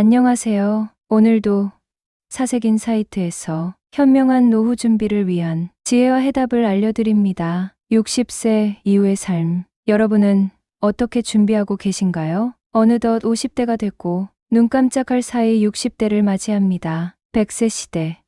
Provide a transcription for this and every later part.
안녕하세요. 오늘도 사색인 사이트에서 현명한 노후 준비를 위한 지혜와 해답을 알려드립니다. 60세 이후의 삶. 여러분은 어떻게 준비하고 계신가요? 어느덧 50대가 됐고 눈 깜짝할 사이 60대를 맞이합니다. 100세 시대.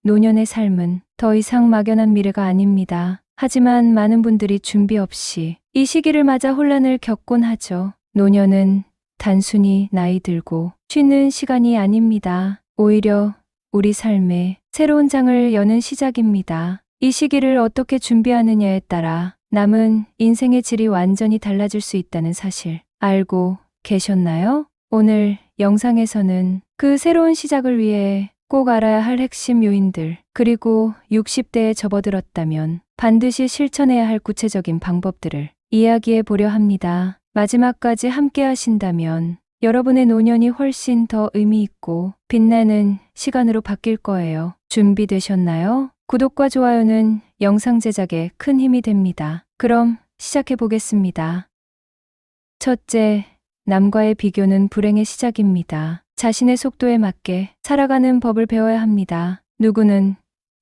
노년의 삶은 더 이상 막연한 미래가 아닙니다. 하지만 많은 분들이 준비 없이 이 시기를 맞아 혼란을 겪곤 하죠. 노년은 단순히 나이 들고 쉬는 시간이 아닙니다. 오히려 우리 삶의 새로운 장을 여는 시작입니다. 이 시기를 어떻게 준비하느냐에 따라 남은 인생의 질이 완전히 달라질 수 있다는 사실 알고 계셨나요? 오늘 영상에서는 그 새로운 시작을 위해 꼭 알아야 할 핵심 요인들, 그리고 60대에 접어들었다면 반드시 실천해야 할 구체적인 방법들을 이야기해 보려 합니다. 마지막까지 함께 하신다면 여러분의 노년이 훨씬 더 의미 있고 빛나는 시간으로 바뀔 거예요. 준비되셨나요? 구독과 좋아요는 영상 제작에 큰 힘이 됩니다. 그럼 시작해 보겠습니다. 첫째, 남과의 비교는 불행의 시작입니다. 자신의 속도에 맞게 살아가는 법을 배워야 합니다. 누구는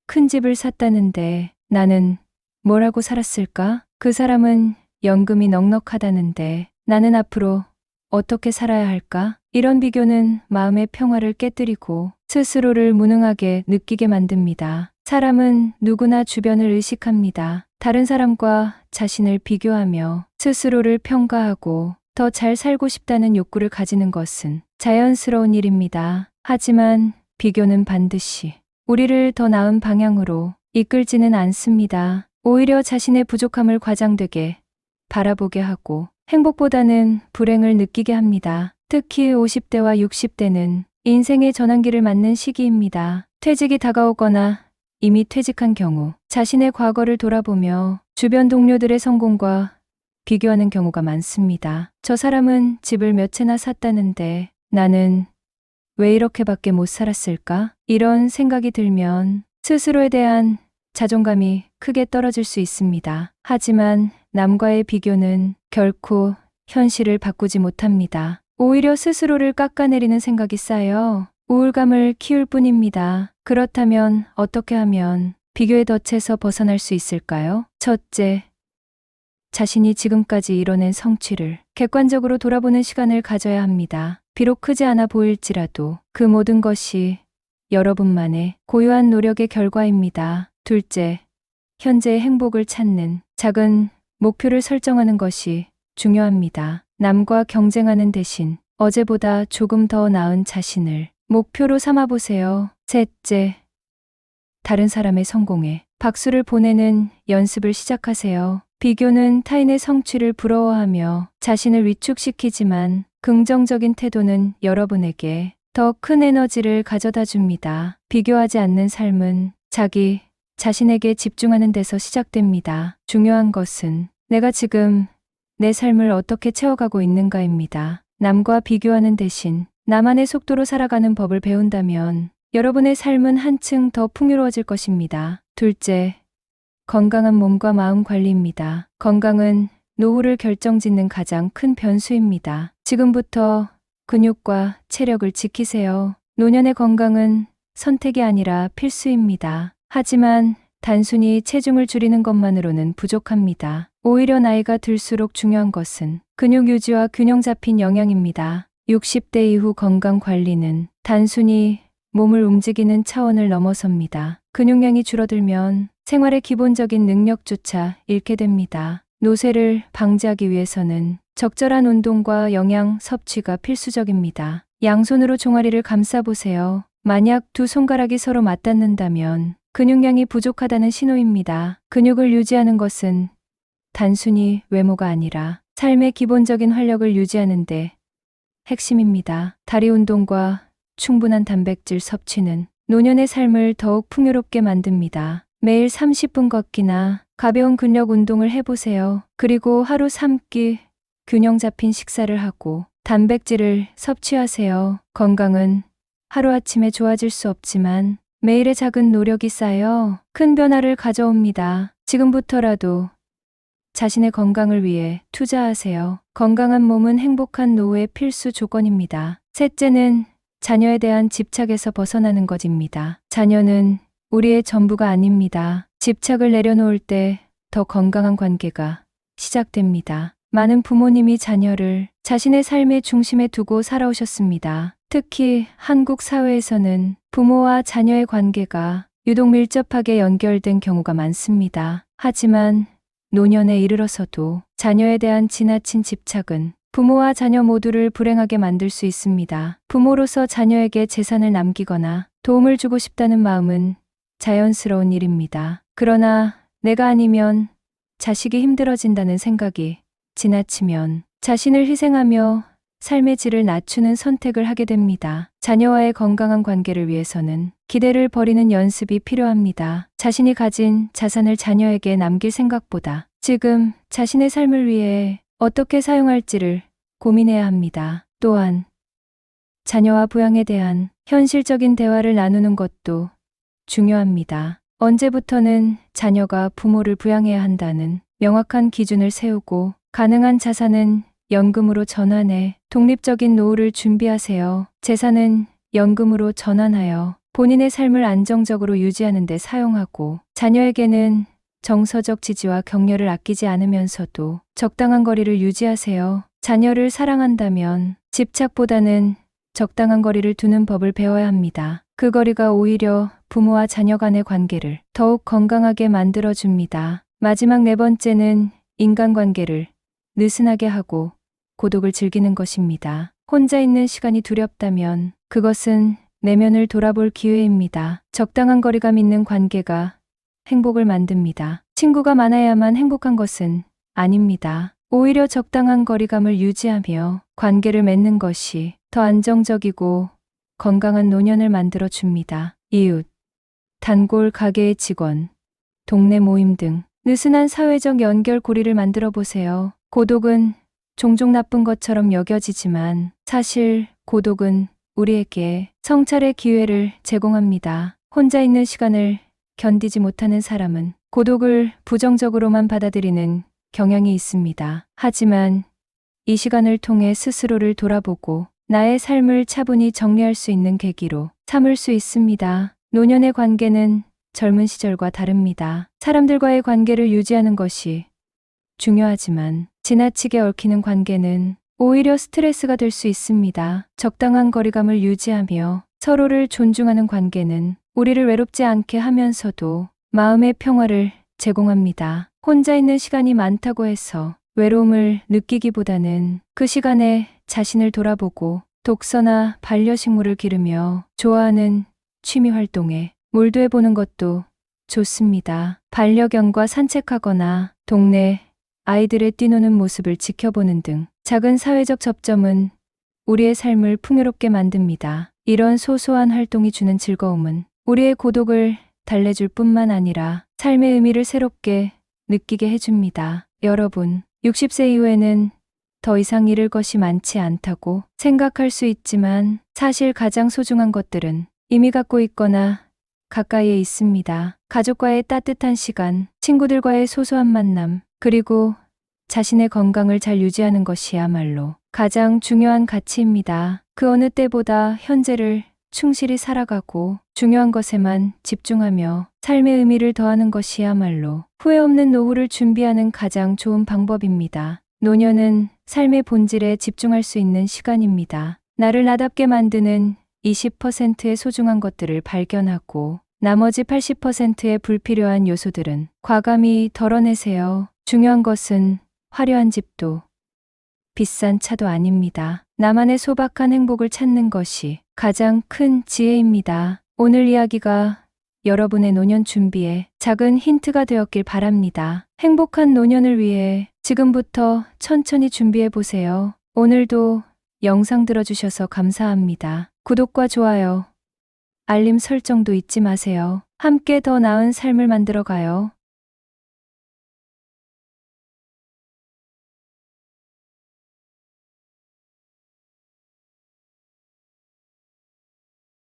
큰 집을 샀다는데 나는 뭘 하고 살았을까? 그 사람은 연금이 넉넉하다는데 나는 앞으로 어떻게 살아야 할까? 이런 비교는 마음의 평화를 깨뜨리고 스스로를 무능하게 느끼게 만듭니다. 사람은 누구나 주변을 의식합니다. 다른 사람과 자신을 비교하며 스스로를 평가하고 더 잘 살고 싶다는 욕구를 가지는 것은 자연스러운 일입니다. 하지만 비교는 반드시 우리를 더 나은 방향으로 이끌지는 않습니다. 오히려 자신의 부족함을 과장되게 바라보게 하고 행복보다는 불행을 느끼게 합니다. 특히 50대와 60대는 인생의 전환기를 맞는 시기입니다. 퇴직이 다가오거나 이미 퇴직한 경우 자신의 과거를 돌아보며 주변 동료들의 성공과 비교하는 경우가 많습니다. 저 사람은 집을 몇 채나 샀다는데 나는 왜 이렇게밖에 못 살았을까? 이런 생각이 들면 스스로에 대한 자존감이 크게 떨어질 수 있습니다. 하지만 남과의 비교는 결코 현실을 바꾸지 못합니다. 오히려 스스로를 깎아내리는 생각이 쌓여 우울감을 키울 뿐입니다. 그렇다면 어떻게 하면 비교의 덫에서 벗어날 수 있을까요? 첫째, 자신이 지금까지 이뤄낸 성취를 객관적으로 돌아보는 시간을 가져야 합니다. 비록 크지 않아 보일지라도 그 모든 것이 여러분만의 고유한 노력의 결과입니다. 둘째, 현재의 행복을 찾는 작은 목표를 설정하는 것이 중요합니다. 남과 경쟁하는 대신 어제보다 조금 더 나은 자신을 목표로 삼아보세요. 셋째, 다른 사람의 성공에 박수를 보내는 연습을 시작하세요. 비교는 타인의 성취를 부러워하며 자신을 위축시키지만 긍정적인 태도는 여러분에게 더 큰 에너지를 가져다 줍니다. 비교하지 않는 삶은 자기 자신에게 집중하는 데서 시작됩니다. 중요한 것은 내가 지금 내 삶을 어떻게 채워가고 있는가입니다. 남과 비교하는 대신 나만의 속도로 살아가는 법을 배운다면 여러분의 삶은 한층 더 풍요로워질 것입니다. 둘째, 건강한 몸과 마음 관리입니다. 건강은 노후를 결정짓는 가장 큰 변수입니다. 지금부터 근육과 체력을 지키세요. 노년의 건강은 선택이 아니라 필수입니다. 하지만 단순히 체중을 줄이는 것만으로는 부족합니다. 오히려 나이가 들수록 중요한 것은 근육 유지와 균형 잡힌 영양입니다. 60대 이후 건강 관리는 단순히 몸을 움직이는 차원을 넘어섭니다. 근육량이 줄어들면 생활의 기본적인 능력조차 잃게 됩니다. 노쇠를 방지하기 위해서는 적절한 운동과 영양 섭취가 필수적입니다. 양손으로 종아리를 감싸보세요. 만약 두 손가락이 서로 맞닿는다면 근육량이 부족하다는 신호입니다. 근육을 유지하는 것은 단순히 외모가 아니라 삶의 기본적인 활력을 유지하는 데 핵심입니다. 다리 운동과 충분한 단백질 섭취는 노년의 삶을 더욱 풍요롭게 만듭니다. 매일 30분 걷기나 가벼운 근력 운동을 해보세요. 그리고 하루 3끼 균형 잡힌 식사를 하고 단백질을 섭취하세요. 건강은 하루아침에 좋아질 수 없지만 매일의 작은 노력이 쌓여 큰 변화를 가져옵니다. 지금부터라도 자신의 건강을 위해 투자하세요. 건강한 몸은 행복한 노후의 필수 조건입니다. 셋째는 자녀에 대한 집착에서 벗어나는 것입니다. 자녀는 우리의 전부가 아닙니다. 집착을 내려놓을 때 더 건강한 관계가 시작됩니다. 많은 부모님이 자녀를 자신의 삶의 중심에 두고 살아오셨습니다. 특히 한국 사회에서는 부모와 자녀의 관계가 유독 밀접하게 연결된 경우가 많습니다. 하지만 노년에 이르러서도 자녀에 대한 지나친 집착은 부모와 자녀 모두를 불행하게 만들 수 있습니다. 부모로서 자녀에게 재산을 남기거나 도움을 주고 싶다는 마음은 자연스러운 일입니다. 그러나 내가 아니면 자식이 힘들어진다는 생각이 지나치면 자신을 희생하며 삶의 질을 낮추는 선택을 하게 됩니다. 자녀와의 건강한 관계를 위해서는 기대를 버리는 연습이 필요합니다. 자신이 가진 자산을 자녀에게 남길 생각보다 지금 자신의 삶을 위해 어떻게 사용할지를 고민해야 합니다. 또한 자녀와 부양에 대한 현실적인 대화를 나누는 것도 중요합니다. 언제부터는 자녀가 부모를 부양해야 한다는 명확한 기준을 세우고 가능한 자산은 연금으로 전환해 독립적인 노후를 준비하세요. 재산은 연금으로 전환하여 본인의 삶을 안정적으로 유지하는 데 사용하고 자녀에게는 정서적 지지와 격려를 아끼지 않으면서도 적당한 거리를 유지하세요. 자녀를 사랑한다면 집착보다는 적당한 거리를 두는 법을 배워야 합니다. 그 거리가 오히려 부모와 자녀 간의 관계를 더욱 건강하게 만들어줍니다. 마지막 네 번째는 인간관계를 느슨하게 하고 고독을 즐기는 것입니다. 혼자 있는 시간이 두렵다면 그것은 내면을 돌아볼 기회입니다. 적당한 거리감 있는 관계가 행복을 만듭니다. 친구가 많아야만 행복한 것은 아닙니다. 오히려 적당한 거리감을 유지하며 관계를 맺는 것이 더 안정적이고 건강한 노년을 만들어 줍니다. 이웃, 단골 가게의 직원, 동네 모임 등 느슨한 사회적 연결고리를 만들어 보세요. 고독은 종종 나쁜 것처럼 여겨지지만 사실 고독은 우리에게 성찰의 기회를 제공합니다. 혼자 있는 시간을 견디지 못하는 사람은 고독을 부정적으로만 받아들이는 경향이 있습니다. 하지만 이 시간을 통해 스스로를 돌아보고 나의 삶을 차분히 정리할 수 있는 계기로 삼을 수 있습니다. 노년의 관계는 젊은 시절과 다릅니다. 사람들과의 관계를 유지하는 것이 중요하지만 지나치게 얽히는 관계는 오히려 스트레스가 될 수 있습니다. 적당한 거리감을 유지하며 서로를 존중하는 관계는 우리를 외롭지 않게 하면서도 마음의 평화를 제공합니다. 혼자 있는 시간이 많다고 해서 외로움을 느끼기보다는 그 시간에 자신을 돌아보고 독서나 반려식물을 기르며 좋아하는 취미 활동에 몰두해보는 것도 좋습니다. 반려견과 산책하거나 동네 아이들의 뛰노는 모습을 지켜보는 등 작은 사회적 접점은 우리의 삶을 풍요롭게 만듭니다. 이런 소소한 활동이 주는 즐거움은 우리의 고독을 달래줄 뿐만 아니라 삶의 의미를 새롭게 느끼게 해줍니다. 여러분, 60세 이후에는 더 이상 잃을 것이 많지 않다고 생각할 수 있지만 사실 가장 소중한 것들은 이미 갖고 있거나 가까이에 있습니다. 가족과의 따뜻한 시간, 친구들과의 소소한 만남, 그리고 자신의 건강을 잘 유지하는 것이야말로 가장 중요한 가치입니다. 그 어느 때보다 현재를 충실히 살아가고 중요한 것에만 집중하며 삶의 의미를 더하는 것이야말로 후회 없는 노후를 준비하는 가장 좋은 방법입니다. 노년은 삶의 본질에 집중할 수 있는 시간입니다. 나를 나답게 만드는 20%의 소중한 것들을 발견하고 나머지 80%의 불필요한 요소들은 과감히 덜어내세요. 중요한 것은 화려한 집도 비싼 차도 아닙니다. 나만의 소박한 행복을 찾는 것이 가장 큰 지혜입니다. 오늘 이야기가 여러분의 노년 준비에 작은 힌트가 되었길 바랍니다. 행복한 노년을 위해 지금부터 천천히 준비해 보세요. 오늘도 영상 들어주셔서 감사합니다. 구독과 좋아요, 알림 설정도 잊지 마세요. 함께 더 나은 삶을 만들어 가요.